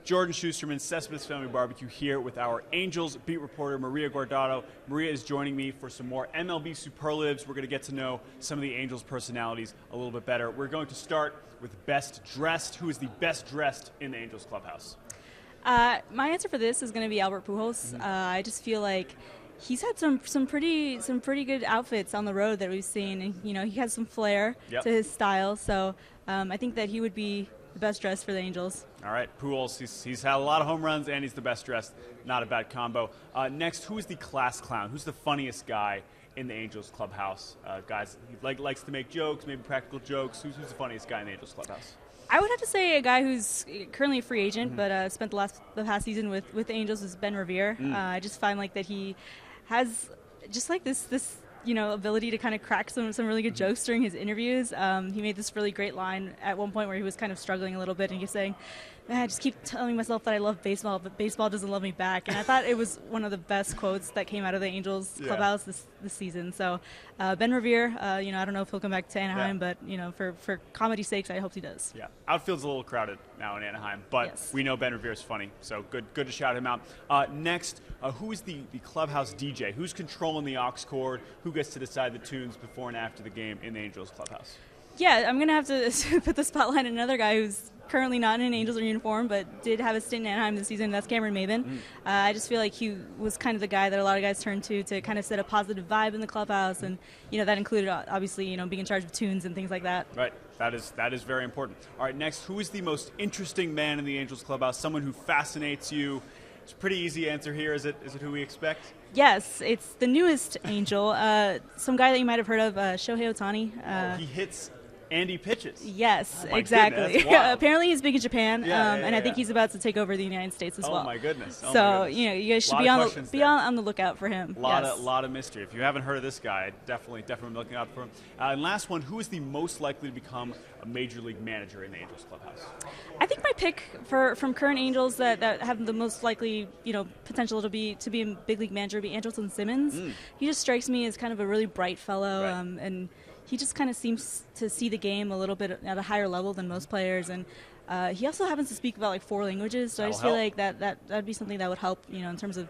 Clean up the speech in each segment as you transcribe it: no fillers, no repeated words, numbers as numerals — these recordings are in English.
Jordan Shusterman, Cespedes Family Barbecue, here with our Angels beat reporter, Maria Guardado. Maria is joining me for some more MLB superlatives. We're going to get to know some of the Angels' personalities a little bit better. We're going to start with best dressed. Who is the best dressed in the Angels clubhouse? My answer for this is going to be Albert Pujols. I just feel like he's had some pretty good outfits on the road that we've seen, and he has some flair to his style. So I think that he would be the best dressed for the Angels. All right, Pujols, he's had a lot of home runs, and he's the best dressed. Not a bad combo. Next, who is the class clown? Who's the funniest guy in the Angels clubhouse? Guys, he likes to make jokes, maybe practical jokes. Who's the funniest guy in the Angels clubhouse? I would have to say a guy who's currently a free agent, but spent the past season with the Angels is Ben Revere. I just find like that he has just like this ability to kind of crack some really good jokes during his interviews. He made this really great line at one point where he was kind of struggling a little bit, and he was saying, I just keep telling myself that I love baseball, but baseball doesn't love me back. And I thought it was one of the best quotes that came out of the Angels clubhouse this season. So Ben Revere, I don't know if he'll come back to Anaheim, but for comedy's sakes, I hope he does. Yeah, outfield's a little crowded now in Anaheim, but we know Ben Revere's funny, so good to shout him out. Next, who is the clubhouse DJ? Who's controlling the aux cord? Who gets to decide the tunes before and after the game in the Angels clubhouse? Yeah, I'm going to have to put the spotlight on another guy who's currently not in an Angels uniform, but did have a stint in Anaheim this season. That's Cameron Maybin. I just feel like he was kind of the guy that a lot of guys turned to kind of set a positive vibe in the clubhouse, and that included obviously being in charge of tunes and things like that. Right. That is very important. All right, next, who is the most interesting man in the Angels clubhouse? Someone who fascinates you? It's a pretty easy answer here. Is it who we expect? Yes, it's the newest Angel. Some guy that you might have heard of, Shohei Ohtani. He hits and he pitches. Yes, exactly. Apparently he's big in Japan, and I think he's about to take over the United States as well. Oh my goodness! You guys should be on the lookout for him. Lot of mystery. If you haven't heard of this guy, definitely looking out for him. And last one, who is the most likely to become a major league manager in the Angels clubhouse? I think my pick from current Angels that have the most likely potential to be a big league manager would be Andrelton Simmons. He just strikes me as kind of a really bright fellow, and he just kind of seems to see the game a little bit at a higher level than most players, and he also happens to speak about like 4 languages. So I just feel like that'd be something that would help, in terms of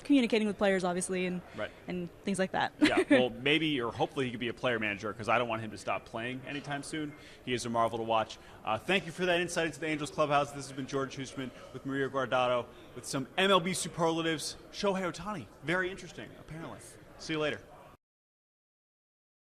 communicating with players, obviously, and things like that. Yeah, well, maybe or hopefully he could be a player manager, because I don't want him to stop playing anytime soon. He is a marvel to watch. Thank you for that insight into the Angels clubhouse. This has been George Shusterman with Maria Guardado with some MLB superlatives. Shohei Ohtani, very interesting, apparently. See you later.